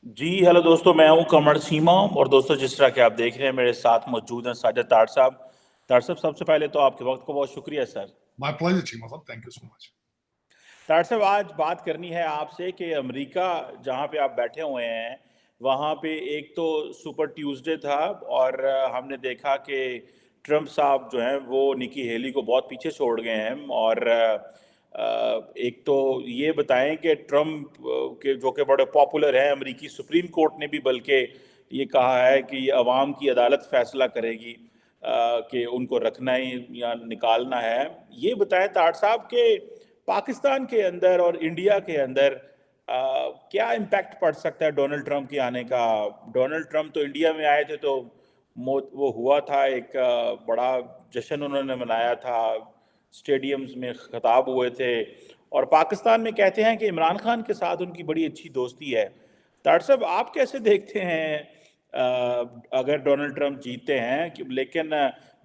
जी hello दोस्तों, मैं हूं कमर सीमा। और दोस्तों, जिस तरह के आप देख रहे हैं, मेरे साथ मौजूद हैं साजिद तार साहब। तार साहब, सबसे पहले तो आपके वक्त को बहुत शुक्रिया sir. My pleasure, Chima sir. Thank you so much. तार साहब, आज बात करनी है आपसे कि अमेरिका जहां पे आप बैठे हुए हैं, वहां पे एक तो सुपर ट्यूसडे था और हमने देखा कि ट्रम्प साहब जो हैं वो निकी हेली को बहुत पीछे छोड़ गए हैं। और एक तो ये बताएं कि ट्रम्प के जो कि बड़े पॉपुलर हैं, अमेरिकी सुप्रीम कोर्ट ने भी बल्कि ये कहा है कि ये अवाम की अदालत फैसला करेगी कि उनको रखना है या निकालना है। ये बताएं तार साहब के पाकिस्तान के अंदर और इंडिया के अंदर क्या इम्पैक्ट पड़ सकता है डोनाल्ड ट्रंप के आने का। डोनाल्ड ट्रंप तो इंडिया में आए थे तो वो हुआ था एक बड़ा जश्न उन्होंने मनाया था, स्टेडियम्स में खिताब हुए थे। और पाकिस्तान में कहते हैं कि इमरान खान के साथ उनकी बड़ी अच्छी दोस्ती है। तार साहब, आप कैसे देखते हैं अगर डोनाल्ड ट्रंप जीतते हैं लेकिन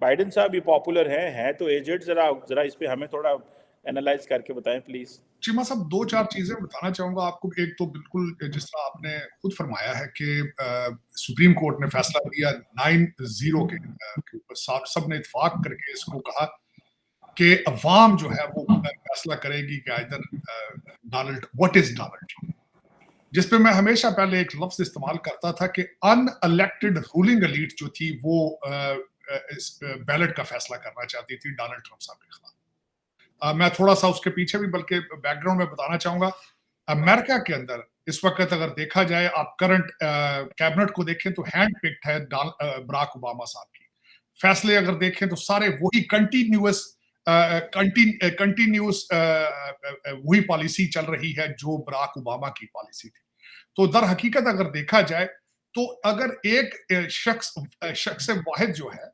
बाइडेन साहब भी पॉपुलर हैं तो एजेड, जरा जरा इस पे हमें थोड़ा एनालाइज करके बताएं प्लीज। चीमा साहब, दो चार चीजें बताना चाहूंगा आपको। एक तो बिल्कुल जिस तरह आपने खुद फरमाया है कि सुप्रीम कोर्ट ने फैसला दिया 9-0 के ऊपर, सब ने इत्तेफाक करके इसको कहा कि अवाम जो है वो फैसला करेगी कि इधर Donald, what is Donald Trump. जिस पे मैं हमेशा पहले एक लफ्ज इस्तेमाल करता था कि अनइलेक्टेड रूलिंग एलीट जो थी वो इस बैलेट का फैसला करना चाहती थी डोनाल्ड ट्रंप साहब के खिलाफ। मैं थोड़ा सा उसके पीछे भी बल्कि बैकग्राउंड में बताना चाहूंगा। अमेरिका के अंदर इस वक्त अगर देखा जाए, आप करंट कैबिनेट को देखें तो हैंड पिक्ड है बराक ओबामा साहब की। फैसले अगर देखें तो सारे वही कंटिन्यूस कंटिन्यूस वही पॉलिसी चल रही है जो बराक ओबामा की पॉलिसी थी। तो दर हकीकत अगर देखा जाए तो अगर एक शख्स वाहिद जो है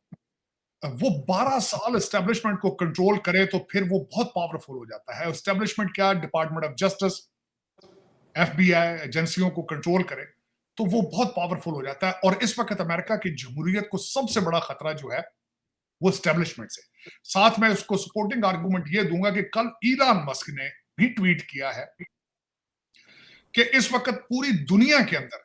वो 12 साल एस्टेब्लिशमेंट को कंट्रोल करे तो फिर वो बहुत पावरफुल हो जाता है। एस्टेब्लिशमेंट क्या, डिपार्टमेंट ऑफ जस्टिस, एफबीआई एजेंसियों को कंट्रोल करे तो वो बहुत पावरफुल हो जाता है। और इस वक्त अमेरिका की जमहूरियत को सबसे बड़ा खतरा जो है वो एस्टेब्लिशमेंट से। साथ में उसको सपोर्टिंग आर्गूमेंट ये दूंगा कि कल इलान मस्क ने भी ट्वीट किया है कि इस वक्त पूरी दुनिया के अंदर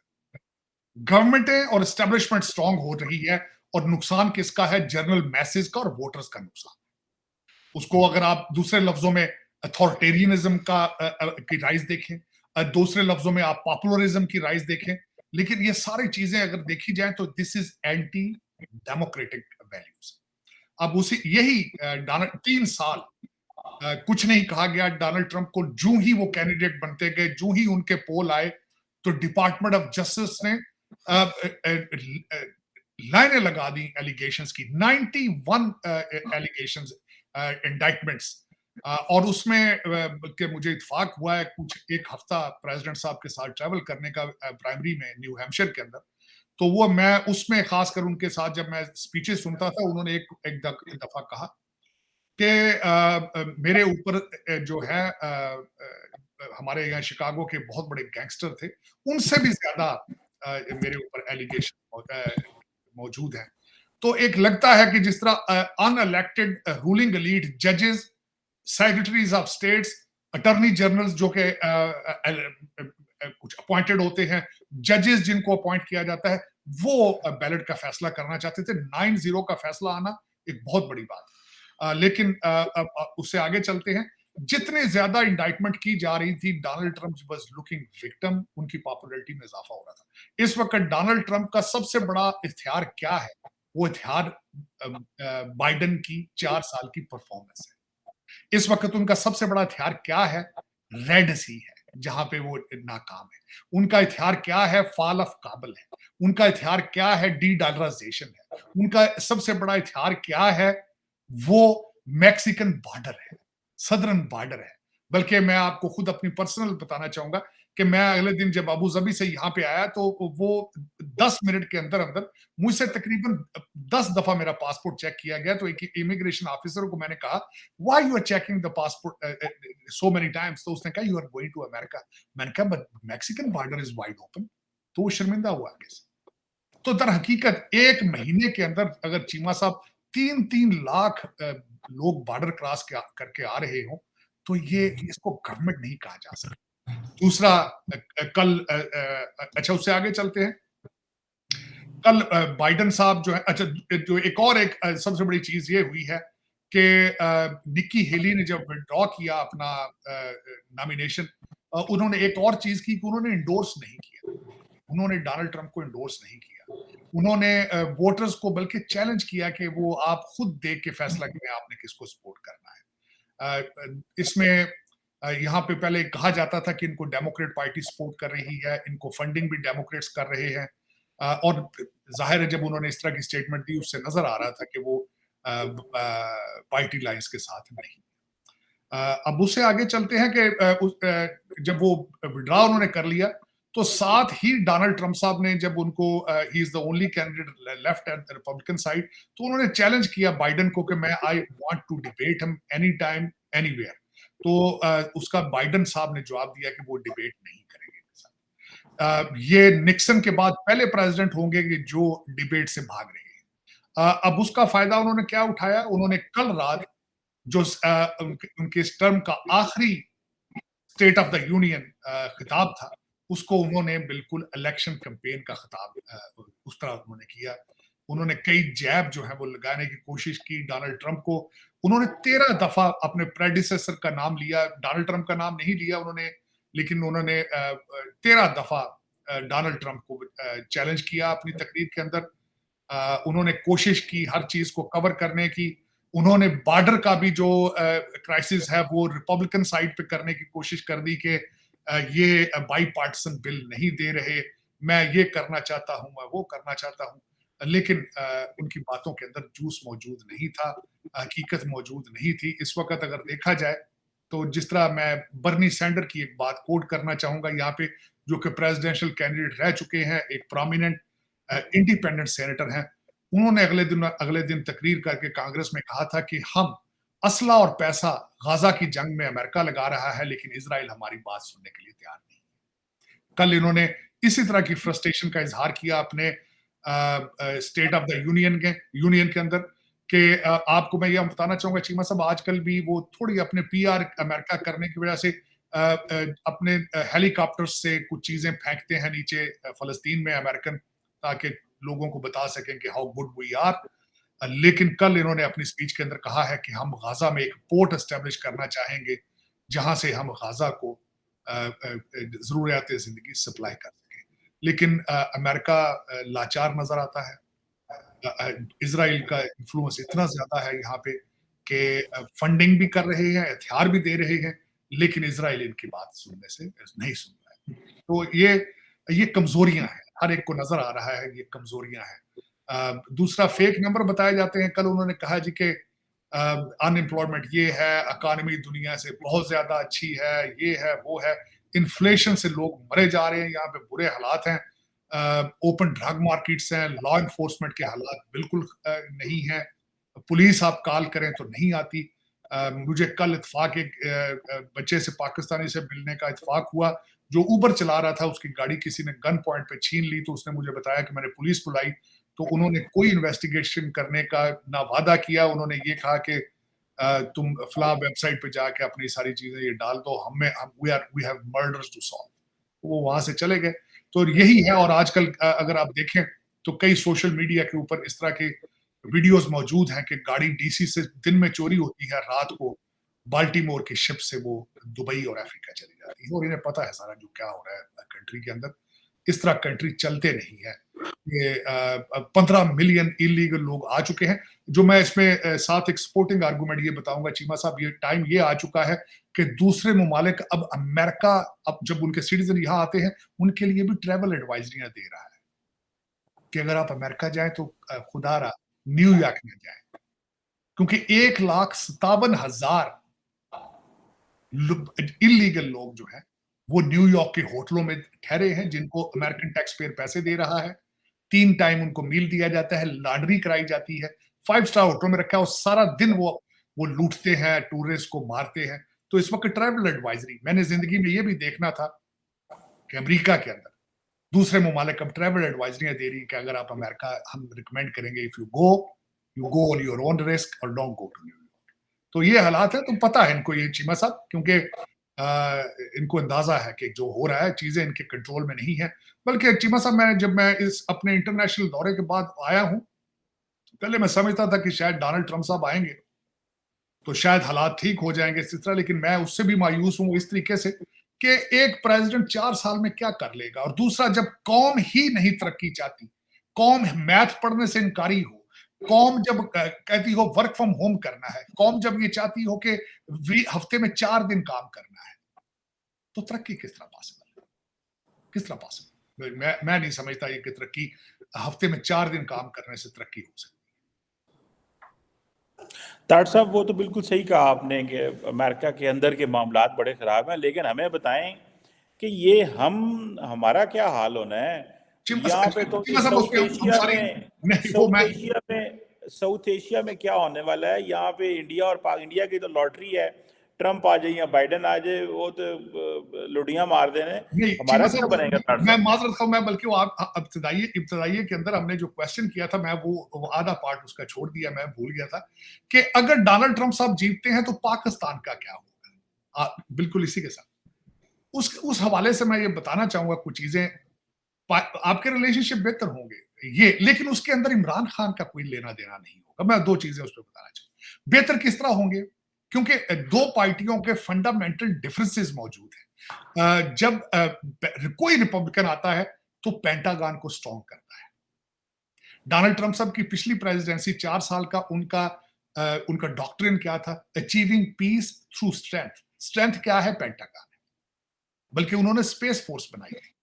गवर्नमेंटें और एस्टेब्लिशमेंट स्ट्रांग हो रही है और नुकसान किसका है? जनरल मैसेज का और वोटर्स का नुकसान। उसको अगर आप दूसरे लफ्जों में अथॉरिटेरियनिज्म की राइज देखें, दूसरे लफ्जों में आप पॉपुलरिज्म की राइज देखें, लेकिन ये सारी चीजें अगर देखी जाए तो this is anti democratic values. अब उसी यही 3 साल कुछ नहीं कहा गया डोनाल्ड ट्रंप को। जूं ही वो कैंडिडेट बनते गए, जूं ही उनके पोल आए, तो डिपार्टमेंट ऑफ जस्टिस ने लाइनें लगा दी एलिगेशंस की। 91 एलिगेशंस, इंडाइटमेंट्स। और उसमें बल्कि मुझे इत्तेफाक हुआ है कुछ एक हफ्ता प्रेसिडेंट साहब के साथ ट्रैवल करने का प्राइमरी में न्यू हैम्पशायर के अंदर। तो वो मैं उसमें खासकर उनके साथ जब मैं स्पीचेस सुनता था, उन्होंने एक दफा कहा कि मेरे ऊपर जो है हमारे यहाँ शिकागो के बहुत बड़े गैंगस्टर थे, उनसे भी ज्यादा मेरे ऊपर एलिगेशन मौजूद है। तो एक लगता है कि जिस तरह अनइलेक्टेड रूलिंग एलीट जजेस, secretaries of states, attorney generals जो कि कुछ अपॉइंटेड होते हैं, जजेस जिनको अपॉइंट किया जाता है, वो बैलेट का फैसला करना चाहते थे। 9-0 का फैसला आना एक बहुत बड़ी बात। लेकिन उससे आगे चलते हैं। जितने ज्यादा इंडाइटमेंट की जा रही थी, Donald Trump was looking victim, उनकी पॉपुलैरिटी में इजाफा हो रहा था। इस वक्त डोनाल्ड ट्रंप का सबसे बड़ा इख्तियार क्या है? वो इख्तियार बाइडेन की 4 साल की परफॉर्मेंस है। इस वक्त उनका सबसे बड़ा हथियार क्या है? रेड सी है, जहां पे वो नाकाम है। उनका हथियार क्या है? फॉल ऑफ काबल है। उनका हथियार क्या है? डी डॉलराइजेशन है। उनका सबसे बड़ा हथियार क्या है? वो मैक्सिकन बॉर्डर है, सदर्न बॉर्डर है। बल्कि मैं आपको खुद अपनी पर्सनल बताना चाहूंगा कि मैं अगले दिन जब अबू धाबी से यहाँ पे आया तो वो 10 मिनट के अंदर अंदर मुझसे तकरीबन 10 दफा मेरा पासपोर्ट चेक किया गया। तो एक इमिग्रेशन ऑफिसर को मैंने कहा, why you are checking the passport so many times? तो उसने कहा, you are going to America. मैंने कहा, but Mexican border is wide open. तो वो शर्मिंदा हुआ आगे से। तो दर हकीकत एक महीने के अंदर अगर चीमा साहब 3-3 लाख लोग बॉर्डर क्रॉस करके आ रहे हो, तो ये इसको गवर्नमेंट नहीं कहा जा सकता। दूसरा कल अच्छा उससे आगे चलते हैं। कल बाइडेन साहब जो है, अच्छा जो एक सबसे बड़ी चीज ये हुई है कि निक्की हेली ने जब विड्रॉ किया अपना नॉमिनेशन, उन्होंने एक और चीज की कि उन्होंने इंडोर्स नहीं किया, उन्होंने डोनाल्ड ट्रंप को इंडोर्स नहीं किया। उन्होंने वोटर्स को बल्कि चैलेंज किया कि वो आप खुद देख के फैसला करें आपने किसको सपोर्ट करना है। इसमें यहाँ पे पहले कहा जाता था कि इनको डेमोक्रेट पार्टी सपोर्ट कर रही है, इनको फंडिंग भी डेमोक्रेट्स कर रहे हैं, और जाहिर है जब उन्होंने इस तरह की स्टेटमेंट दी उससे नजर आ रहा था कि वो पार्टी लाइन्स के साथ नहीं। अब उससे आगे चलते हैं कि जब वो विड्रॉ उन्होंने कर लिया तो साथ ही डोनाल्ड ट्रंप साहब ने जब उनको he is the only candidate left at the Republican side, तो उन्होंने चैलेंज किया बाइडेन को कि मैं I want to debate him any time anywhere. तो उसका बाइडेन साहब ने जवाब दिया कि वो डिबेट नहीं करेंगे इनके साथ। ये निक्सन के बाद पहले प्रेसिडेंट होंगे कि जो डिबेट से भाग रहे हैं। अब उसका फायदा उन्होंने क्या उठाया, उन्होंने कल रात जो उनके इस टर्म का आखिरी स्टेट ऑफ द यूनियन खिताब था, उसको उन्होंने बिल्कुल इलेक्शन कैंपेन का खिताब उस तरह उन्होंने किया। उन्होंने कई जैब जो है वो लगाने की कोशिश की डोनाल्ड ट्रंप को। उन्होंने 13 दफा अपने प्रेडिसेसर का नाम लिया, डोनाल्ड ट्रंप का नाम नहीं लिया उन्होंने, लेकिन उन्होंने 13 दफा डोनाल्ड ट्रंप को चैलेंज किया अपनी तकरीर के अंदर। उन्होंने कोशिश की हर चीज को कवर करने की। उन्होंने बॉर्डर का भी जो क्राइसिस है वो रिपब्लिकन साइड पे करने की कोशिश कर दी कि ये बाई पार्टिसन बिल नहीं दे रहे, मैं ये करना चाहता हूं, मैं वो करना चाहता हूं। लेकिन उनकी बातों के अंदर जूस मौजूद नहीं था, हकीकत मौजूद नहीं थी। इस वक्त अगर देखा जाए तो जिस तरह मैं बर्नी सैंडर की एक बात कोट करना चाहूंगा यहाँ पे, जो कि प्रेसिडेंशियल कैंडिडेट रह चुके हैं, एक प्रोमिनेंट इंडिपेंडेंट सेनेटर हैं, उन्होंने अगले दिन तकरीर करके कांग्रेस में कहा था कि हम असला और पैसा गाजा की जंग में अमेरिका लगा रहा है, लेकिन इजराइल हमारी बात सुनने के लिए तैयार नहीं। कल इन्होंने इसी तरह की फ्रस्ट्रेशन का इजहार किया अपने स्टेट ऑफ द यूनियन के अंदर कि आपको मैं यह बताना चाहूंगा चीमा साहब, आजकल भी वो थोड़ी अपने पीआर अमेरिका करने की वजह से अपने हेलीकॉप्टर से कुछ चीजें फेंकते हैं नीचे फलस्तीन में अमेरिकन, ताकि लोगों को बता सकें कि हाउ गुड वी आर। लेकिन कल इन्होंने अपनी स्पीच के अंदर कहा है कि हम गाजा में एक पोर्ट एस्टेब्लिश करना चाहेंगे जहां से हम गाजा को जरूरियात जिंदगी सप्लाई कर सकें। लेकिन अमेरिका लाचार नजर आता है। इजराइल का इन्फ्लुएंस इतना ज्यादा है यहाँ पे कि फंडिंग भी कर रहे हैं, हथियार भी दे रहे हैं, लेकिन इजराइल इनकी बात सुनने से नहीं सुन रहा है। तो ये कमजोरियां हैं, हर एक को नजर आ रहा है ये कमजोरियां हैं। दूसरा फेक नंबर बताए जाते हैं। कल उन्होंने कहा जी कि अनएम्प्लॉयमेंट ये है, इकोनॉमी दुनिया से बहुत ज्यादा अच्छी है, ये है वो है, इन्फ्लेशन से लोग मरे जा रहे हैं, यहाँ पे बुरे हालात हैं, ओपन ड्रग मार्केट्स हैं, लॉ इन्फोर्समेंट के हालात बिल्कुल नहीं है, पुलिस आप कॉल करें तो नहीं आती। मुझे कल इत्तेफाक एक बच्चे से पाकिस्तानी से मिलने का इत्तेफाक हुआ जो उबर चला रहा था, उसकी गाड़ी किसी ने गन पॉइंट पे छीन ली, तो उसने मुझे बताया कि मैंने पुलिस बुलाई, तो उन्होंने कोई इन्वेस्टिगेशन करने का ना वादा किया, उन्होंने ये कहा कि तुम फला वेबसाइट पे जाके अपनी सारी चीजें ये डाल दो, we have murders to solve. वो वहां से चले गए। तो यही है। और आजकल अगर आप देखें तो कई सोशल मीडिया के ऊपर इस तरह के वीडियोस मौजूद हैं कि गाड़ी डीसी से दिन में चोरी होती है, रात को बाल्टीमोर की शिप से वो दुबई और अफ्रीका चली जाती है, और इन्हें पता है सारा जो क्या हो रहा है कंट्री के अंदर। इस तरह कंट्री चलते नहीं है। ये 15 मिलियन इलीगल लोग आ चुके हैं। जो मैं इसमें साथ एक सपोर्टिंग आर्गूमेंट ये बताऊंगा चीमा साहब, ये टाइम ये आ चुका है कि दूसरे ममालिक अब अमेरिका, अब जब उनके सिटीजन यहाँ आते हैं उनके लिए भी ट्रैवल एडवाइजरियां दे रहा है कि अगर आप अमेरिका जाएं तो खुदारा न्यूयॉर्क में जाएं, क्योंकि 1,57,000 इलीगल लोग जो है वो न्यूयॉर्क के होटलों में ठहरे हैं, जिनको अमेरिकन टैक्स पेयर पैसे दे रहा है। 3 टाइम उनको मील दिया जाता है, लॉन्ड्री कराई जाती है, 5 स्टार होटल में रखा है, और सारा दिन वो लूटते हैं, टूरिस्ट को मारते हैं। तो इस वक्त ट्रैवल एडवाइजरी, मैंने जिंदगी में ये भी देखना था कि अमेरिका के अंदर दूसरे ममालिक अब ट्रैवल एडवाइजरियां दे रही है कि अगर आप अमेरिका, हम रिकमेंड करेंगे if you go on your own risk और डोंट गो टू न्यूयॉर्क। तो ये हालात है, तो पता है इनको ये चीमा साहब, क्योंकि इनको अंदाजा है कि जो हो रहा है चीजें इनके कंट्रोल में नहीं है। बल्कि चीमा साहब, जब मैं इस अपने इंटरनेशनल दौरे के बाद आया हूं, पहले मैं समझता था कि शायद डोनाल्ड ट्रंप साहब आएंगे तो शायद हालात ठीक हो जाएंगे इस तरह, लेकिन मैं उससे भी मायूस हूं इस तरीके से कि एक प्रेसिडेंट 4 साल में क्या कर लेगा। और दूसरा, जब कौम ही नहीं तरक्की चाहती, कौम मैथ पढ़ने से इनकारी हो, कौम जब कहती हो वर्क फ्रॉम होम करना है, कौम जब ये चाहती हो कि हफ्ते में 4 दिन काम करना है, तो तरक्की किस तरह पॉसिबल है? किस तरह पॉसिबल? मैं नहीं समझता ये कि तरक्की हफ्ते में 4 दिन काम करने से तरक्की हो सकती। ताड़ साहब, वो तो बिल्कुल सही कहा आपने कि अमेरिका के अंदर के मामलात बड़े ख़राब हैं, लेकिन हमें बताएं कि ये हमारा क्या हाल होना है। यहाँ पे तो ये साउथ एशिया में नहीं, वो साउथ मैं एशिया में साउथ एशिया में क्या होने वाला है। यहाँ पे इंडिया और इंडिया की तो लॉटरी है, ट्रंप आ जाए या बाइडेन आ जाए, वो तो लुडियां मार देने। नहीं, हमारा चीमा क्या साहब, बनेगा ताड़ मैं साहब? माजरत खाऊं, मैं बल्कि वो आप इब्तदाइये के अंदर हमने जो क्वेश्चन किया था, मैं वो आधा पार्ट उसका छोड़ दिया, मैं भूल गया था कि अगर डोनाल्ड ट्रंप साहब जीतते हैं तो पाकिस्तान का क्या होगा। बिल्कुल इसी के साथ उस हवाले से मैं ये बताना चाहूंगा कुछ चीजें। आपके रिलेशनशिप बेहतर होंगे ये, लेकिन उसके अंदर इमरान खान का कोई लेना देना नहीं होगा। मैं 2 चीजें उस पर बताना चाहूंगा। बेहतर किस तरह होंगे, क्योंकि 2 पार्टियों के फंडामेंटल डिफरेंसेस मौजूद हैं। जब कोई रिपब्लिकन आता है तो पेंटागन को स्ट्रॉन्ग करता है। डोनाल्ड ट्रंप साहब की पिछली प्रेसिडेंसी 4 साल का उनका डॉक्ट्रिन क्या था? Achieving peace through strength. Strength क्या है? पेंटागन। बल्कि उन्होंने स्पेस फोर्स बनाई थी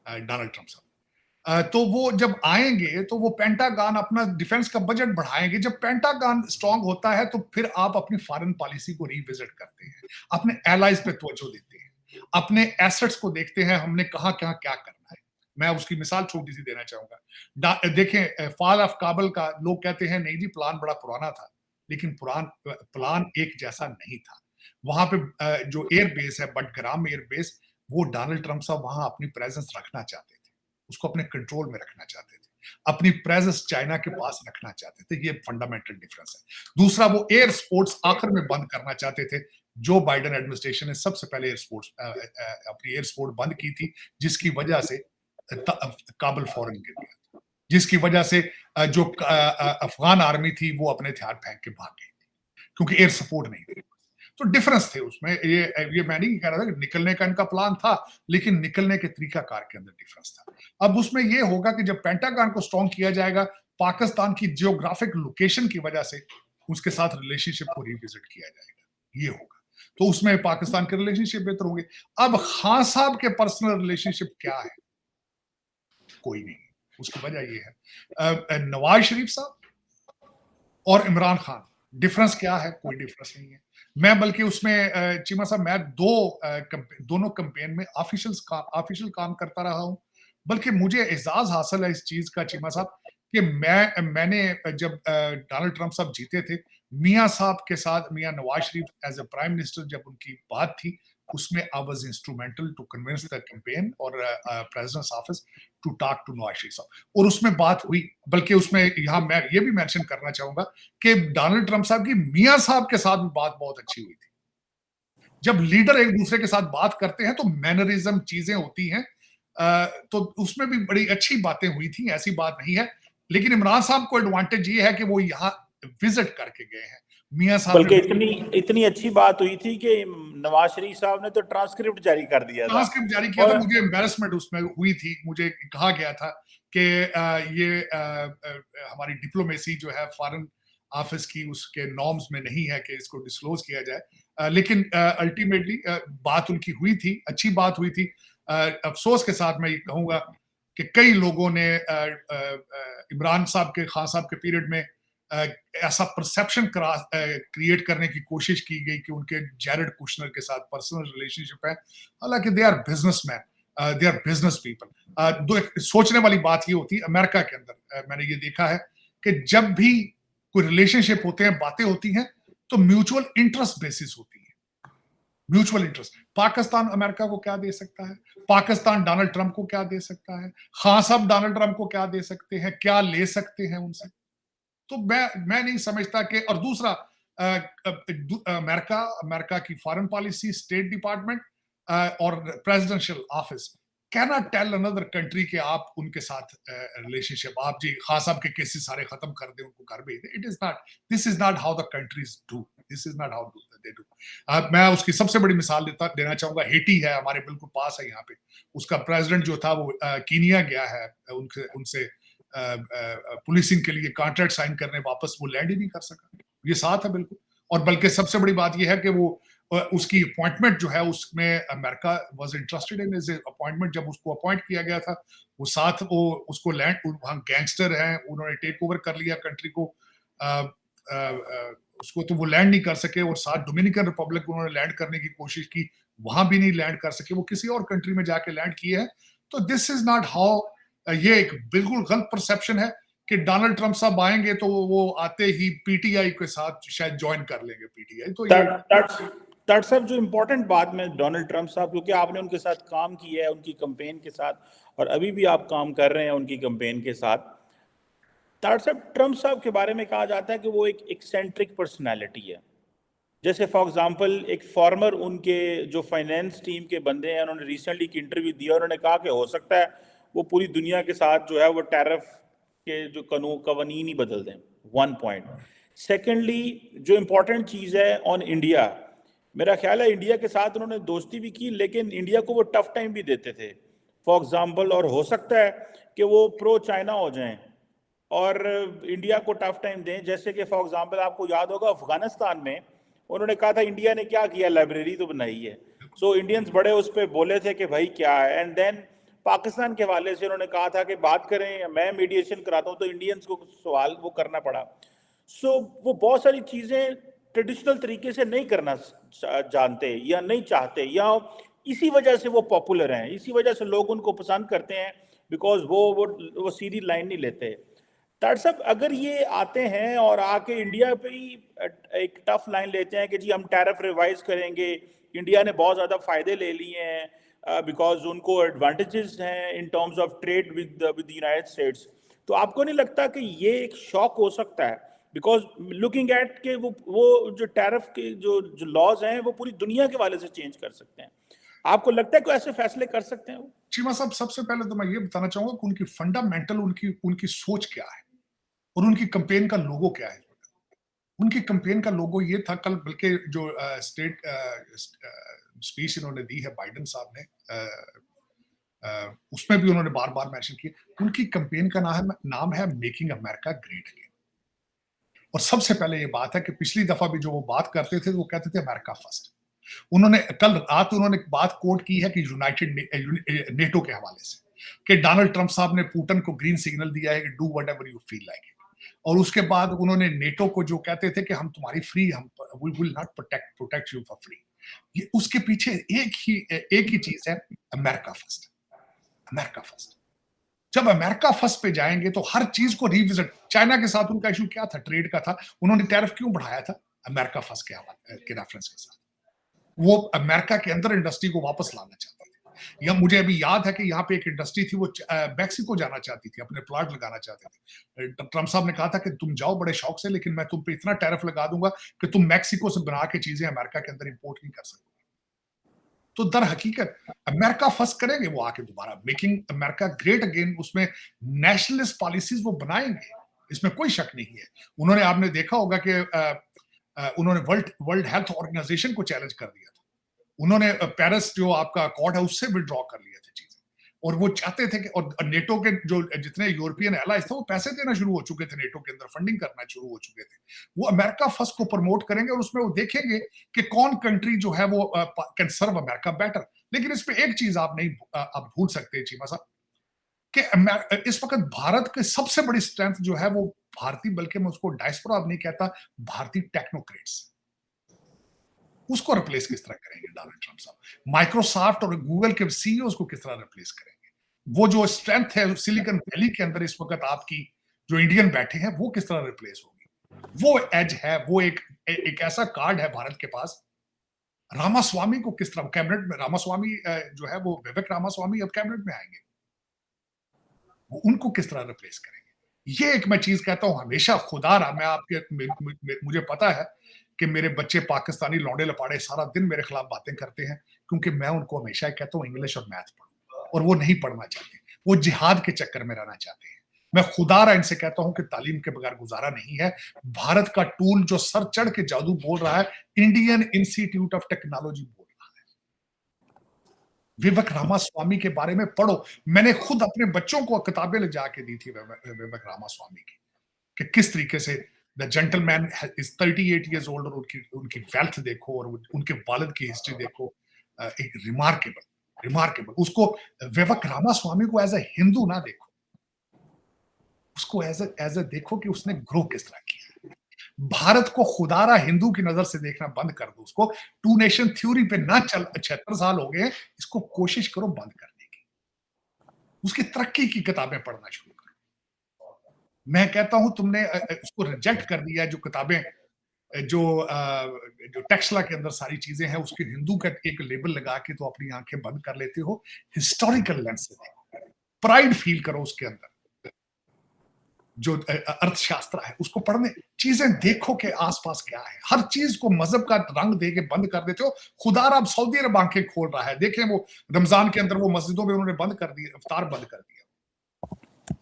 डोनाल्ड ट्रंप साहब। तो वो जब आएंगे तो वो पेंटागन अपना डिफेंस का बजट बढ़ाएंगे। जब पेंटागन स्ट्रांग होता है तो फिर आप अपनी फॉरेन पॉलिसी को रिविजिट करते हैं, अपने एलाइज पे तवज्जो देते हैं, अपने एसेट्स को देखते हैं, हमने कहां कहां क्या करना है। मैं उसकी मिसाल छोटी सी देना चाहूंगा। देखें, फॉल ऑफ काबुल का लोग कहते हैं नहीं जी प्लान बड़ा पुराना था, लेकिन प्लान एक जैसा नहीं था। वहां पे जो एयर बेस है बटग्राम एयर बेस, वो डोनाल्ड ट्रंप साहब वहां अपनी प्रेजेंस रखना चाहते थे, उसको अपने कंट्रोल में रखना चाहते थे, अपनी प्रेजेंस चाइना के पास रखना चाहते थे। ये फंडामेंटल डिफरेंस है। दूसरा, वो एयर स्पोर्ट्स आखिर में बंद करना चाहते थे। जो बाइडेन एडमिनिस्ट्रेशन ने सबसे पहले अपनी एयर स्पोर्ट बंद की थी, जिसकी वजह से काबुल फौरन गिर गया, जिसकी वजह से जो अफगान आर्मी थी वो अपने हथियार फेंक के भाग गई थी, क्योंकि एयर सपोर्ट नहीं थी। तो डिफरेंस थे उसमें। ये मैं नहीं कह रहा था कि निकलने का इनका प्लान था, लेकिन निकलने के तरीकाकार के अंदर डिफरेंस था। अब उसमें ये होगा कि जब पेंटागन को स्ट्रॉन्ग किया जाएगा, पाकिस्तान की जियोग्राफिक लोकेशन की वजह से उसके साथ रिलेशनशिप को रिविजिट किया जाएगा, ये होगा। तो उसमें पाकिस्तान के रिलेशनशिप बेहतर होंगे। अब खान साहब के पर्सनल रिलेशनशिप क्या है? कोई नहीं। उसकी वजह ये है, नवाज शरीफ साहब और इमरान खान, डिफरेंस क्या है? कोई डिफरेंस नहीं है। मैं बल्कि उसमें चीमा साहब, मैं दोनों कैंपेन में ऑफिशियल काम करता रहा हूं। बल्कि मुझे एजाज हासिल है इस चीज का चीमा साहब कि मैंने जब डोनाल्ड ट्रंप साहब जीते थे, मियां साहब के साथ, मियां Nawaz Sharif as a prime minister जब उनकी बात थी, उसमें I was instrumental to convince the campaign और president's office to talk to Nawaz Sharif साहब, और उसमें बात हुई। बल्कि उसमें यहाँ मैं ये भी मेंशन करना चाहूंगा कि डोनाल्ड ट्रंप साहब की मियां साहब के साथ भी बात बहुत अच्छी हुई थी। जब लीडर एक दूसरे के साथ बात करते हैं तो मैनरिज्म चीजें होती हैं, तो उसमें भी बड़ी अच्छी बातें हुई थी, ऐसी बात नहीं है। लेकिन इमरान साहब को एडवांटेज ये है कि वो यहाँ विजिट करके गए हैं। मियां साहब बल्कि ने इतनी अच्छी बात हुई थी कि नवाज शरीफ साहब ने तो ट्रांसक्रिप्ट जारी कर दिया था। ट्रांसक्रिप्ट जारी किया था। और मुझे एम्बेरसमेंट उसमें हुई थी। मुझे कहा गया था कि हमारी डिप्लोमेसी जो है फॉरेन ऑफिस की, उसके नॉर्म्स में नहीं है कि इसको डिस्क्लोज किया जाए। लेकिन अल्टीमेटली बात उनकी हुई थी, अच्छी बात हुई थी। अफसोस के साथ मैं ये कहूंगा कि कई लोगों ने इमरान साहब के, खान साहब के पीरियड में ऐसा परसेप्शन क्रिएट करने की कोशिश की गई कि उनके जैरेड कुशनर के साथ पर्सनल रिलेशनशिप है। हालांकि they are businessmen, they are business people. सोचने वाली बात ये होती है अमेरिका के अंदर, मैंने ये देखा है कि जब भी कोई रिलेशनशिप होते हैं, बातें होती हैं, तो म्यूचुअल इंटरेस्ट बेसिस होती है। Mutual interest. पाकिस्तान अमेरिका को क्या दे सकता है? पाकिस्तान डोनाल्ड ट्रंप को क्या दे सकता है? खान साहब डोनाल्ड ट्रंप को क्या दे सकते हैं, क्या ले सकते हैं उनसे? तो मैं नहीं समझता कि, और दूसरा, अमेरिका की फॉरेन पॉलिसी, स्टेट डिपार्टमेंट और presidential office cannot tell another country के आप उनके साथ रिलेशनशिप, आप जी खान साहब के केसेस सारे खत्म कर दें, उनको घर भेज दें। It is not, this is not how the countries do, this is not how they do. मैं उसकी सबसे बड़ी मिसाल देना चाहूंगा, हेटी है, हमारे बिल्कुल पास है यहाँ पे। उसका प्रेसिडेंट जो था वो कीनिया गया है, उनसे पुलिसिंग के लिए कॉन्ट्रैक्ट साइन करने, वापस वो लैंड ही नहीं कर सका। ये साथ है बिल्कुल। और बल्कि सबसे बड़ी बात ये है कि वो उसकी अपॉइंटमेंट जो है उसमें America was interested in his appointment. जब उसको अपॉइंट किया गया था, वो साथ वो उसको लैंड, वहाँ गैंगस्टर हैं, उन्होंने टेक ओवर कर लिया कंट्री को, उसको तो वो लैंड नहीं कर सके। और साथ डोमिनिकन रिपब्लिक उन्होंने लैंड करने की कोशिश की, वहां भी नहीं लैंड कर सके, वो किसी और कंट्री में जाके लैंड किए हैं। तो दिस इज नॉट हाउ, ये एक बिल्कुल गलत परसेप्शन है कि डोनाल्ड ट्रंप साहब आएंगे तो वो आते ही पीटीआई के साथ शायद ज्वाइन कर लेंगे पीटीआई। तो ये दैट्स सब जो इम्पोर्टेंट बात में डोनाल्ड ट्रंप साहब, क्योंकि आपने उनके साथ काम किया है उनकी कैंपेन के साथ, और अभी भी आप काम कर रहे हैं उनकी कैंपेन के साथ। दैट्स सब ट्रंप साहब के बारे में कहा जाता है कि वो एक एक्सेंट्रिक पर्सनैलिटी है। जैसे फॉर एग्जांपल एक फॉर्मर उनके जो फाइनेंस टीम के बंदे हैं, उन्होंने रिसेंटली एक इंटरव्यू दिया, उन्होंने कहा कि हो सकता है वो पूरी दुनिया के साथ जो है वो टैरिफ के जो कवानीन ही बदल दें। One point. सेकेंडली, जो इम्पोर्टेंट चीज़ है ऑन इंडिया, मेरा ख्याल है इंडिया के साथ उन्होंने दोस्ती भी की, लेकिन इंडिया को वो टफ टाइम भी देते थे फॉर एग्जांपल। और हो सकता है कि वो प्रो चाइना हो जाएं और इंडिया को टफ टाइम दें। जैसे कि फॉर एग्जांपल आपको याद होगा अफगानिस्तान में उन्होंने कहा था इंडिया ने क्या किया, लाइब्रेरी तो बनाई है। सो इंडियंस बड़े उस पर बोले थे कि भाई क्या है। एंड देन पाकिस्तान के हवाले से उन्होंने कहा था कि बात करें, मैं मीडिएशन कराता हूँ, तो इंडियंस को सवाल वो करना पड़ा। सो वो बहुत सारी चीज़ें ट्रेडिशनल तरीके से नहीं करना जानते या नहीं चाहते, या इसी वजह से वो पॉपुलर हैं, इसी वजह से लोग उनको पसंद करते हैं, बिकॉज वो सीधी लाइन नहीं लेते। दैट्स सब अगर ये आते हैं और आके इंडिया पे ही एक टफ लाइन लेते हैं कि जी हम टैरिफ रिवाइज करेंगे, इंडिया ने बहुत ज़्यादा फायदे ले लिए हैं बिकॉज उनको एडवांटेजेस हैं in terms of trade with United states, तो आपको नहीं लगता कि ये एक शॉक हो सकता है? बिकॉज लुकिंग एट के वो जो टैरिफ के जो लॉज हैं वो पूरी दुनिया के वाले से चेंज कर सकते हैं। आपको लगता है कोई ऐसे फैसले कर सकते हैं वो? चीमा साहब, सबसे पहले तो मैं ये बताना चाहूंगा कि उनकी फंडामेंटल उनकी सोच क्या है और उनकी कंपेन का लोगो क्या है। उनकी कंपेन का लोगो ये था, कल बल्कि जो स्टेट स्पीच इन्होंने दी है बाइडेन साहब ने, उसमें भी उन्होंने बार बार मेंशन किया, उनकी कंपेन का नाम है मेकिंग अमेरिका ग्रेट अगेन। और सबसे पहले ये बात है कि पिछली दफा भी जो वो बात करते थे वो कहते थे अमेरिका फर्स्ट। उन्होंने कल रात उन्होंने बात कोट की है कि यूनाइटेड नेटो के हवाले से, कि डोनाल्ड ट्रंप साहब ने पुतिन को ग्रीन सिग्नल दिया है कि do whatever you feel like it. और उसके बाद उन्होंने नेटो को जो कहते थे कि हम तुम्हारी फ्री, हम we will not protect you for free. ये उसके पीछे एक ही चीज है, अमेरिका फर्स्ट। America first. जब अमेरिका फर्स्ट पे जाएंगे तो हर चीज को रिविजिट, चाइना के साथ उनका इशू क्या था, ट्रेड का था, उन्होंने टैरिफ क्यों बढ़ाया था, अमेरिका फर्स्ट के रेफरेंस के साथ। वो अमेरिका के अंदर इंडस्ट्री को वापस लाना चाहते थे। या मुझे अभी याद है कि यहाँ पे एक इंडस्ट्री थी, वो मैक्सिको जाना चाहती थी, अपने प्लांट लगाना चाहते थे। ट्रंप साहब ने कहा था कि तुम जाओ बड़े शौक से, लेकिन मैं तुम पे इतना टैरिफ लगा दूंगा कि तुम मैक्सिको से बना के चीजें अमेरिका के अंदर इंपोर्ट नहीं कर सकते। तो दर हकीकत अमेरिका फर्स्ट करेंगे वो आके दोबारा, मेकिंग अमेरिका ग्रेट अगेन, उसमें नेशनलिस्ट पॉलिसीज वो बनाएंगे, इसमें कोई शक नहीं है। उन्होंने, आपने देखा होगा कि उन्होंने वर्ल्ड हेल्थ ऑर्गेनाइजेशन को चैलेंज कर दिया था। उन्होंने पेरिस जो आपका अकॉर्ड है उससे विड्रॉ कर लिया था चीजें। और वो चाहते थे कि, और नेटो के जो जितने यूरोपियन एलाइज थे वो पैसे देना शुरू हो चुके थे, नेटो के अंदर फंडिंग करना शुरू हो चुके थे। वो अमेरिका फर्स्ट को प्रमोट करेंगे और उसमें वो देखेंगे कि कौन कंट्री जो है वो कैन सर्व अमेरिका बेटर। लेकिन इस पे एक चीज आप भूल सकते हैं चीमा साहब, कि इस वक्त भारत की सबसे बड़ी स्ट्रेंथ जो है वो भारतीय, बल्कि मैं उसको डायस्पोरा अब नहीं कहता, भारतीय टेक्नोक्रेट्स। उसको रिप्लेस किस तरह करेंगे डोनाल्ड ट्रंप साहब? माइक्रोसॉफ्ट और गूगल के सीईओ को किस तरह रिप्लेस करेंगे? वो जो स्ट्रेंथ है सिलिकॉन वैली के अंदर इस वक्त आपकी जो इंडियन बैठे हैं, वो किस तरह रिप्लेस होगी? वो एज है, वो एक ऐसा कार्ड है भारत के पास। रामास्वामी को किस तरह कैबिनेट में, रामास्वामी जो है वो विवेक रामास्वामी अब कैबिनेट में आएंगे, वो उनको किस तरह रिप्लेस करेंगे? ये एक मैं चीज कहता हूं हमेशा, खुदा रहा, मैं आपके मुझे पता है कि मेरे बच्चे पाकिस्तानी लौंडे लपाड़े सारा दिन मेरे खिलाफ बातें करते हैं, क्योंकि मैं उनको हमेशा कहता हूँ इंग्लिश और मैथ पढ़ो, और वो नहीं पढ़ना चाहते, वो जिहाद के चक्कर में रहना चाहते हैं। मैं खुदारा इनसे कहता हूं कि तालीम के बगैर गुजारा नहीं है। भारत का टूल जो सर चढ़ के जादू बोल रहा है, इंडियन इंस्टीट्यूट ऑफ टेक्नोलॉजी बोल रहा है। विवेक रामास्वामी के बारे में पढ़ो। मैंने खुद अपने बच्चों को किताबें ले जाके दी थी विवेक रामास्वामी की, कि किस तरीके से the gentleman is 38 years old, और उनकी उनकी वेल्थ देखो और उनके वालिद की हिस्ट्री देखो। एक रिमार्केबल रिमार्केबल। उसको विवेक रामास्वामी को एज ए हिंदू ना देखो, उसको एज ए देखो कि उसने ग्रो किस तरह किया। भारत को खुदारा हिंदू की नजर से देखना बंद कर दो। उसको टू नेशन थ्योरी पे ना चल, 76 साल हो गए, इसको कोशिश करो बंद करने की। उसकी तरक्की की किताबें पढ़ना शुरू करो। मैं कहता हूं तुमने उसको रिजेक्ट कर दिया, जो किताबें जो टेक्सला के अंदर सारी चीजें हैं, उसकी हिंदू का एक लेबल लगा के तो अपनी आंखें बंद कर लेते हो। हिस्टोरिकल लेंस से देखो, प्राइड फील करो उसके अंदर। जो अर्थशास्त्र है उसको पढ़ने, चीजें देखो कि आसपास क्या है। हर चीज को मजहब का रंग दे के बंद कर देते हो। खुदारा अब सऊदी अरब आंखें खोल रहा है। देखें वो रमजान के अंदर वो मस्जिदों में उन्होंने बंद कर दिया, इफ्तार बंद कर दिया।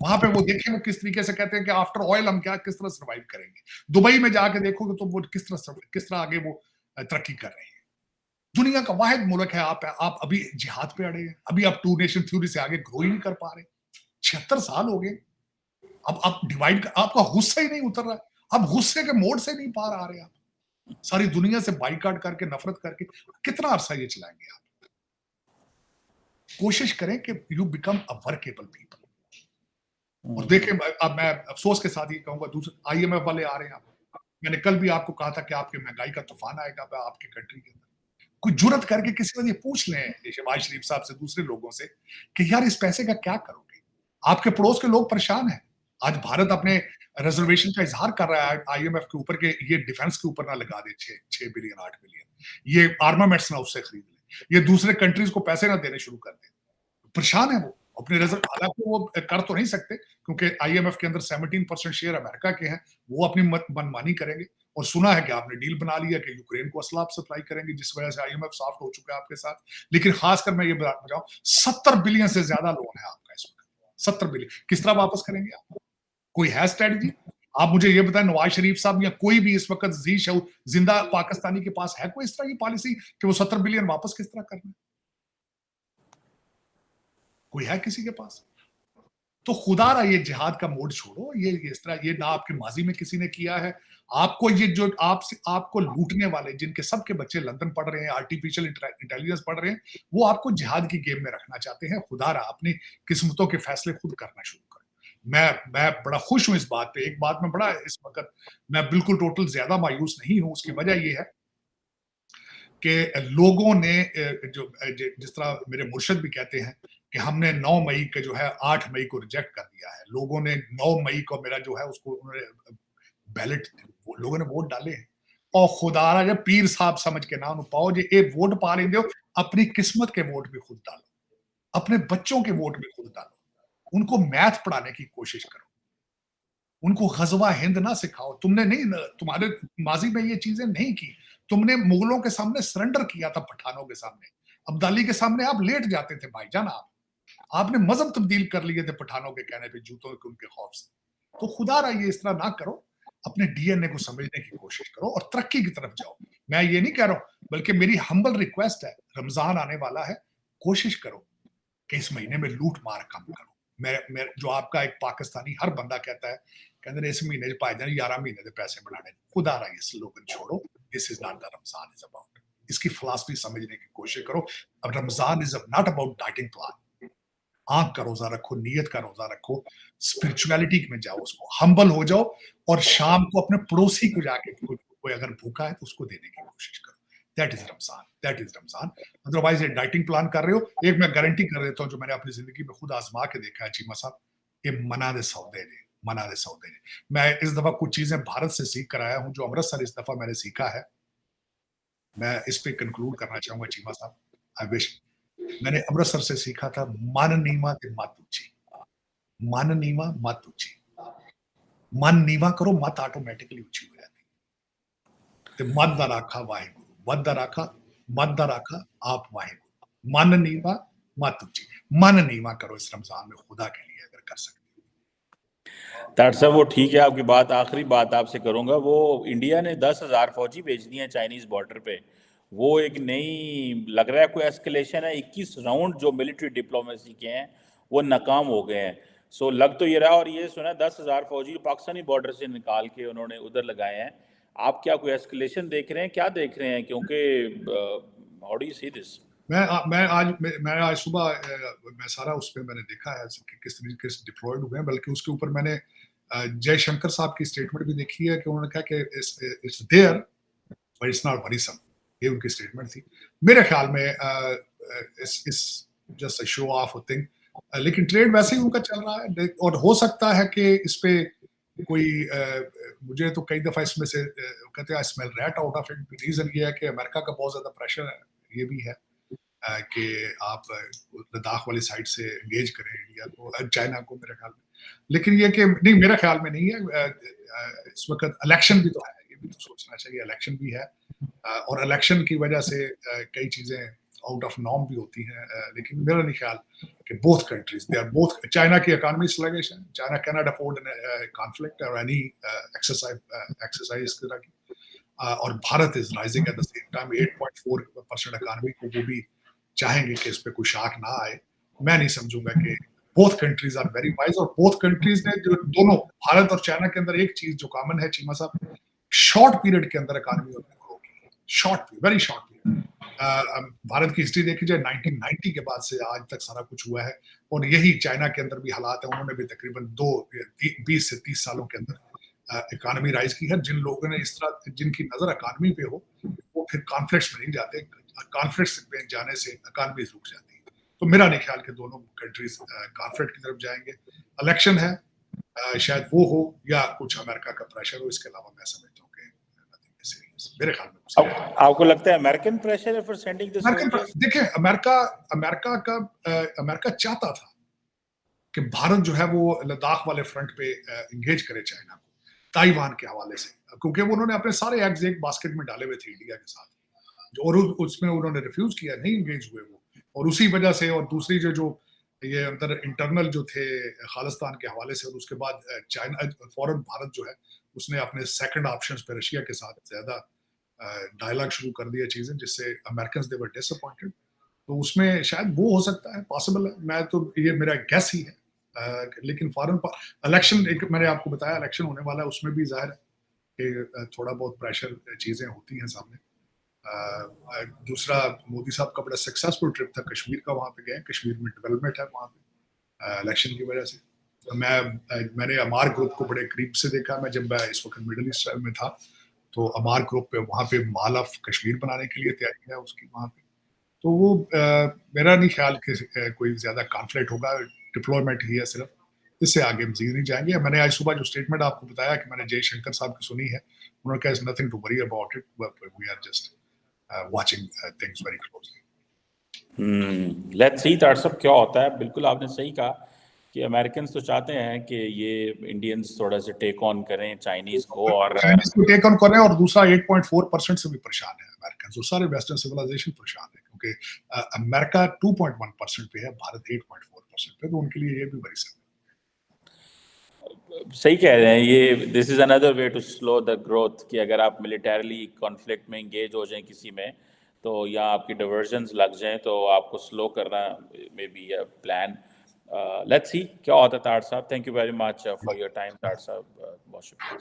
वहां पे वो देखें वो किस तरीके से कहते हैं कि आफ्टर ऑयल हम क्या किस तरह सर्वाइव करेंगे। दुबई में जाके देखोगे तो वो किस तरह आगे वो तरक्की कर रहे हैं। दुनिया का वाहिद मुल्क है, आप अभी जिहाद पे अड़े हैं, अभी आप टू नेशन थ्योरी से आगे ग्रो ही नहीं कर पा रहे। 76 साल हो गए। अब आप डिवाइड, आपका गुस्सा ही नहीं उतर रहा, आप गुस्से के मोड से नहीं पार आ रहे। आप सारी दुनिया से बाइकाट करके, नफरत करके कितना अरसा ये चलाएंगे आप? कोशिश करें कि you become a workable people. और देखें, अब मैं अफसोस के साथ ये कहूंगा, दूसरे आईएमएफ वाले आ रहे हैं। मैंने कल भी आपको कहा था कि आपके महंगाई का तूफान आएगा आपके कंट्री के अंदर। कोई जुर्रत करके किसी वजह पूछ लें शहबाज शरीफ साहब से, दूसरे लोगों से, कि यार इस पैसे का क्या करोगे? आपके पड़ोस के लोग परेशान हैं। आज भारत अपने रिजर्वेशन का इजहार कर रहा है आईएमएफ के ऊपर, के ये डिफेंस के ऊपर ना लगा दे 6 बिलियन 8 बिलियन, ये आर्मामेंट्स ना उससे खरीद ले, ये दूसरे कंट्रीज को पैसे ना देने शुरू कर दे। परेशान है वो अपने रिजर्व, हालांकि वो कर तो नहीं सकते क्योंकि आईएमएफ के अंदर 17% शेयर अमेरिका के हैं। वो अपनी मनमानी करेंगे। और सुना है कि आपने डील बना लिया कि यूक्रेन को असला आप सप्लाई करेंगे, जिस वजह से आईएमएफ सॉफ्ट हो चुका है आपके साथ। लेकिन खासकर मैं ये बताऊं, 70 बिलियन से ज्यादा लोन है आपका इस वक्त। 70 बिलियन किस तरह वापस करेंगे आप? कोई है स्ट्रेटजी? आप मुझे ये बताएं, नवाज शरीफ साहब या कोई भी इस वक्त जिंदा पाकिस्तानी के पास है कोई इस तरह की पॉलिसी कि वो 70 बिलियन वापस किस तरह करना है? कोई है किसी के पास? तो खुदारा ये जिहाद का मोड छोड़ो। ये इस तरह, ये ना आपके माजी में किसी ने किया है। आपको ये जो आपको लूटने वाले, जिनके सबके बच्चे लंदन पढ़ रहे हैं, आर्टिफिशियल इंटेलिजेंस पढ़ रहे हैं, वो आपको जिहाद की गेम में रखना चाहते हैं। खुदारा अपनी किस्मतों के फैसले खुद करना शुरू करो। मैं बड़ा खुश हूं इस बात पे। एक बात में बड़ा इस वक्त मैं बिल्कुल टोटल ज्यादा मायूस नहीं हूं। उसकी वजह ये है कि लोगों ने जिस तरह मेरे मुर्शद भी कहते हैं कि हमने 9 मई के जो है 8 मई को रिजेक्ट कर दिया है। लोगों ने 9 मई को मेरा जो है उसको उन्होंने बैलेट, लोगों ने वोट डाले हैं। और खुदारा जब पीर साहब समझ के ना पाओ जे ए वोट पा लेंदे हो, अपनी किस्मत के वोट भी खुद डालो, अपने बच्चों के वोट भी खुद डालो। उनको मैथ पढ़ाने की कोशिश करो, उनको गजवा हिंद ना सिखाओ। तुमने नहीं, तुम्हारे माजी में ये चीजें नहीं की। तुमने मुगलों के सामने सरेंडर किया था, पठानों के सामने, अब्दाली के सामने आप लेट जाते थे भाईजान। आपने मजहब तब्दील कर लिए थे पठानों के कहने पे, जूतों के उनके खौफ से। तो खुदा रहा ये इस तरह ना करो। अपने डीएनए को समझने की कोशिश करो और तरक्की की तरफ जाओ। मैं ये नहीं कह रहा हूं, बल्कि मेरी हम्बल रिक्वेस्ट है, रमजान आने वाला है, कोशिश करो कि इस महीने में लूट मार कम करो। मैं जो आपका एक पाकिस्तानी हर बंदा कहता है, कहते हैं इस महीने भाईजान 11 महीने के पैसे बनाने। खुदा रहा ये स्लोगन छोड़ो। This is not the Ramzan is about. इसकी फिलॉसफी समझने की कोशिश करो। अब Ramzan is not about dieting plan. आंख का रोजा रखो, नीयत का रोजा रखो, स्पिरिचुअलिटी में जाओ, उसको हम्बल हो जाओ। और शाम को अपने पड़ोसी को जाके कोई अगर भूखा है तो उसको देने की कोशिश करो। That is Ramzan, that is Ramzan. Otherwise ये डाइटिंग प्लान कर रहे हो, एक मैं गारंटी कर देता हूँ जो मैंने अपनी जिंदगी में खुद आजमा के देखा है चीमा साहब, ये मना दे सौदे ने, मना दे सौदे ने। मैं इस दफा कुछ चीजें भारत से सीख कर आया हूँ, जो अमृतसर इस दफा मैंने सीखा है। मैं इस पे कंक्लूड करना चाहूंगा चीमा साहब। आई विश मैंने अमृतसर से सीखा था, मन नीवा ते मत ऊंची। मन नीवा मत ऊंची। मन नीवा करो, मत ऑटोमेटिकली ऊंची हो जाती। ਤੇ ਮਨ ਦਾ ਰਾਖਾ ਵਾਹਿਗੁਰੂ, ਮਨ ਦਾ ਰਾਖਾ, ਮਨ ਦਾ ਰਾਖਾ आप वाहिगुरु, मन नीवा मत ऊंची, मन नीवा करो इस रमजान में खुदा के लिए अगर कर सकते डॉक्टर साहब वो ठीक है आपकी बात। आखिरी बात आपसे करूंगा, वो इंडिया ने 10,000 फौजी भेज दिए हैं चाइनीज बॉर्डर पे। वो एक नई लग रहा है कोई एस्केलेशन है। 21 राउंड जो मिलिट्री डिप्लोमेसी के हैं वो नाकाम हो गए हैं। सो लग तो ये रहा, और ये सुना 10,000 फौजी पाकिस्तानी बॉर्डर से निकाल के उन्होंने उधर लगाए हैं। आप क्या कोई एस्केलेशन देख रहे हैं, क्या देख रहे हैं? क्योंकि how do you see this? मैं आज सुबह मैं सारा उस पर मैंने देखा है कि किस तरीके से डिप्लॉयड हुए हैं, बल्कि उसके ऊपर मैंने जयशंकर साहब की स्टेटमेंट भी देखी है कि उन्होंने कहा कि it's there but it's not worrisome, ये उनकी स्टेटमेंट थी। मेरे ख्याल में इस जस्ट शो ऑफ थिंग, लेकिन ट्रेड वैसे ही उनका चल रहा है और हो सकता है कि इस पे कोई मुझे तो कई दफा इसमें से कहते हैं smell rat out of it. Reason ये है कि अमेरिका का बहुत ज्यादा प्रेशर है, ये भी है कि आप लद्दाख वाली साइड से एंगेज करें इंडिया को, चाइना को, मेरे ख्याल में। लेकिन ये कि नहीं, मेरे ख्याल में नहीं है। इस वक्त इलेक्शन भी तो है, ये भी तो सोचना चाहिए, इलेक्शन भी है और इलेक्शन की वजह से कई चीजें आउट ऑफ नॉर्म भी होती हैं। लेकिन मेरा नहीं ख्याल कि both countries they are both, China की इकोनॉमी स्लगिश है, China can not afford conflict और एनी एक्सरसाइज इस तरह की, और Bharat is rising at the same time 8.4% economy को वो भी चाहेंगे कि इस पे कोई शाख ना आए। मैं नहीं समझूंगा कि both countries are very wise, और बोथ कंट्रीज ने जो दोनों भारत और चाइना के अंदर एक चीज जो कॉमन है चीमा साहब, शॉर्ट पीरियड के अंदर इकोनॉमी ग्रो की है, short very short period. Bharat की हिस्ट्री देखी जाए 1990 के बाद से आज तक सारा कुछ हुआ है, और यही चाइना के अंदर भी हालात है। उन्होंने भी तकरीबन 20 से 30 सालों के अंदर इकोनॉमी राइज की है। जिन लोगों ने इस तरह, जिनकी नजर इकोनॉमी पे हो, वो फिर कॉन्फ्लिक्ट्स में नहीं जाते, कॉन्फ्लिक्ट्स में जाने से इकोनॉमी रुक जाती है। तो मेरा नहीं ख्याल कि दोनों कंट्रीज कॉन्फ्लिक्ट की तरफ जाएंगे। इलेक्शन है, शायद वो हो या कुछ अमेरिका का प्रेशर हो, इसके अलावा मैं समझता हूँ कि nothing is serious, मेरे ख्याल में। आपको लगता है अमेरिकन प्रेशर है फॉर सेंडिंग दिस सोल्जर्स? देखिए, अमेरिका चाहता था कि भारत जो है वो लद्दाख वाले फ्रंट पे एंगेज करे चाइना को, ताइवान के हवाले से, क्योंकि वो उन्होंने अपने सारे एग्स एक बास्केट में डाले हुए थे इंडिया के साथ, और उसमें उन्होंने रिफ्यूज किया, नहीं एंगेज हुए वो। और उसी वजह से, और दूसरी जो ये अंदर इंटरनल जो थे खालिस्तान के हवाले से, और उसके बाद चाइना फौरन भारत जो है उसने अपने सेकंड ऑप्शंस पे रशिया के साथ ज्यादा डायलॉग शुरू कर दिया चीजें, जिससे अमेरिकन्स दे वर डिसअपॉइंटेड। तो उसमें शायद वो हो सकता है, पॉसिबल है, मैं तो ये मेरा गेस ही है। लेकिन फॉरन इलेक्शन, एक मैंने आपको बताया इलेक्शन होने वाला है, उसमें भी जाहिर है कि थोड़ा बहुत प्रेशर चीजें होती हैं सामने। दूसरा, मोदी साहब का बड़ा सक्सेसफुल ट्रिप था कश्मीर का, वहां पे गए, कश्मीर में डेवलपमेंट है वहां पे इलेक्शन की वजह से। तो मैंने अमार ग्रुप को बड़े करीब से देखा। मैं जब इस वक्त मिडिल ईस्ट में था, तो अमार ग्रुप पे वहां पे माल ऑफ कश्मीर बनाने के लिए तैयारी है उसकी वहां पे। तो वो मेरा नहीं ख्याल कि कोई ज्यादा कॉन्फ्लिक्ट होगा, डिप्लॉयमेंट ही है सिर्फ, इससे आगे मजीद नहीं जाएंगे। मैंने आज सुबह जो स्टेटमेंट आपको बताया कि मैंने जयशंकर साहब की सुनी है, उन्होंने कहा nothing to worry about it, we are just watching things very closely. Let's see doctor साहब क्या होता है। बिल्कुल आपने सही कहा कि अमेरिकन्स तो चाहते हैं कि ये इंडियंस थोड़ा सा टेक ऑन करें चाइनीज को, और चाइनीज को टेक ऑन करें। और दूसरा 8.4% से भी परेशान है अमेरिकन, जो सारे वेस्टर्न सिविलाइजेशन परेशान है, क्योंकि अमेरिका 2.1% पे है, भारत 8.4% पे, तो उनके लिए ये भी बड़ी समस्या। सही कह रहे हैं ये, this is another way to slow the growth, कि अगर आप मिलिटरीली कॉन्फ्लिक्ट में एंगेज हो जाएं किसी में, तो या आपकी डाइवर्जन्स लग जाएं, तो आपको स्लो करना may be a plan. Let's see क्या होता है। ताड़ साहब, thank you very much for your time. ताड़ साहब, बहुत शुक्रिया।